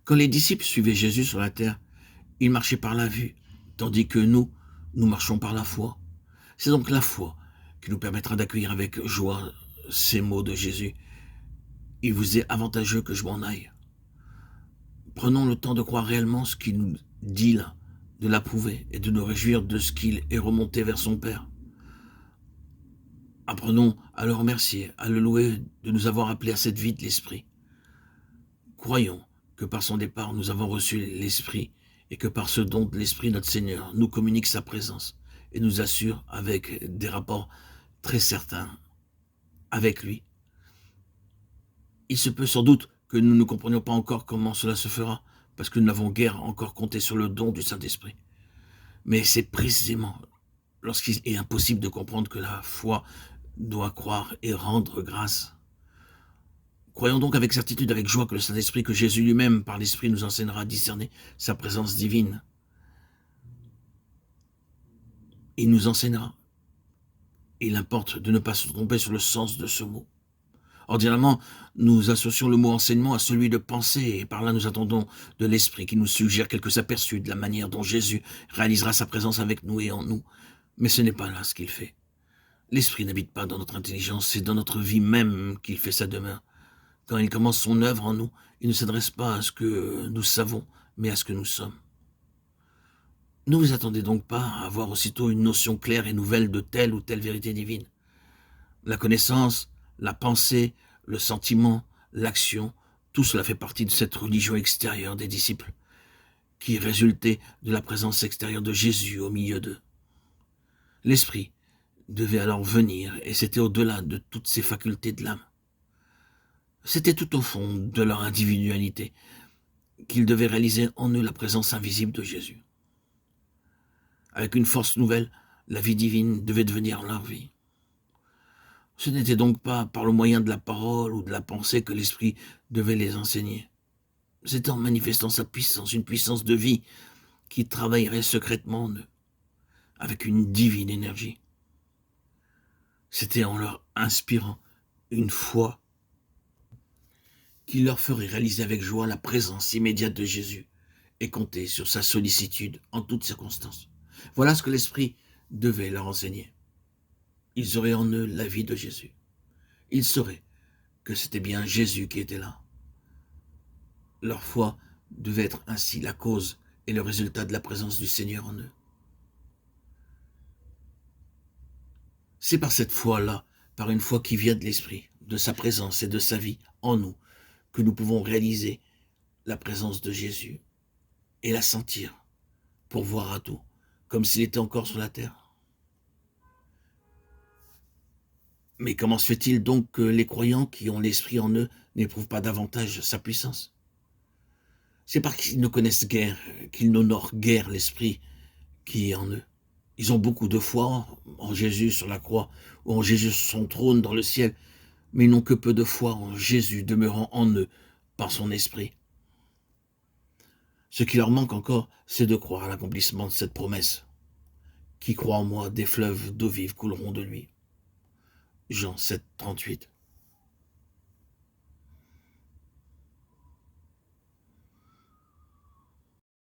Quand les disciples suivaient Jésus sur la terre, ils marchaient par la vue, tandis que nous marchons par la foi. C'est donc la foi qui nous permettra d'accueillir avec joie ces mots de Jésus. Il vous est avantageux que je m'en aille. Prenons le temps de croire réellement ce qu'il nous dit là, de l'approuver et de nous réjouir de ce qu'il est remonté vers son Père. Apprenons à le remercier, à le louer de nous avoir appelés à cette vie de l'Esprit. Croyons que par son départ, nous avons reçu l'Esprit et que par ce don de l'Esprit, notre Seigneur nous communique sa présence et nous assure avec des rapports très certains avec lui. Il se peut sans doute que nous ne comprenions pas encore comment cela se fera, parce que nous n'avons guère encore compté sur le don du Saint-Esprit. Mais c'est précisément lorsqu'il est impossible de comprendre que la foi doit croire et rendre grâce. Croyons donc avec certitude, avec joie que le Saint-Esprit, que Jésus lui-même, par l'Esprit, nous enseignera à discerner sa présence divine. Il nous enseignera. Il importe de ne pas se tromper sur le sens de ce mot. Ordinairement, nous associons le mot enseignement à celui de pensée, et par là nous attendons de l'Esprit qui nous suggère quelques aperçus de la manière dont Jésus réalisera sa présence avec nous et en nous. Mais ce n'est pas là ce qu'il fait. L'Esprit n'habite pas dans notre intelligence, c'est dans notre vie même qu'il fait sa demeure. Quand il commence son œuvre en nous, il ne s'adresse pas à ce que nous savons, mais à ce que nous sommes. Ne vous attendez donc pas à avoir aussitôt une notion claire et nouvelle de telle ou telle vérité divine. La connaissance, la pensée, le sentiment, l'action, tout cela fait partie de cette religion extérieure des disciples, qui résultait de la présence extérieure de Jésus au milieu d'eux. L'Esprit devait alors venir, et c'était au-delà de toutes ces facultés de l'âme. C'était tout au fond de leur individualité qu'ils devaient réaliser en eux la présence invisible de Jésus. Avec une force nouvelle, la vie divine devait devenir leur vie. Ce n'était donc pas par le moyen de la parole ou de la pensée que l'Esprit devait les enseigner. C'était en manifestant sa puissance, une puissance de vie qui travaillerait secrètement en eux, avec une divine énergie. C'était en leur inspirant une foi qui leur ferait réaliser avec joie la présence immédiate de Jésus et compter sur sa sollicitude en toutes circonstances. Voilà ce que l'Esprit devait leur enseigner. Ils auraient en eux la vie de Jésus. Ils sauraient que c'était bien Jésus qui était là. Leur foi devait être ainsi la cause et le résultat de la présence du Seigneur en eux. C'est par cette foi-là, par une foi qui vient de l'Esprit, de sa présence et de sa vie en nous, que nous pouvons réaliser la présence de Jésus et la sentir pour voir à tout, comme s'il était encore sur la terre. Mais comment se fait-il donc que les croyants qui ont l'Esprit en eux n'éprouvent pas davantage sa puissance? C'est parce qu'ils ne connaissent guère, qu'ils n'honorent guère l'Esprit qui est en eux. Ils ont beaucoup de foi en Jésus sur la croix, ou en Jésus sur son trône dans le ciel, mais ils n'ont que peu de foi en Jésus demeurant en eux par son Esprit. Ce qui leur manque encore, c'est de croire à l'accomplissement de cette promesse. Qui croit en moi, des fleuves d'eau vive couleront de lui. Jean 7, 38.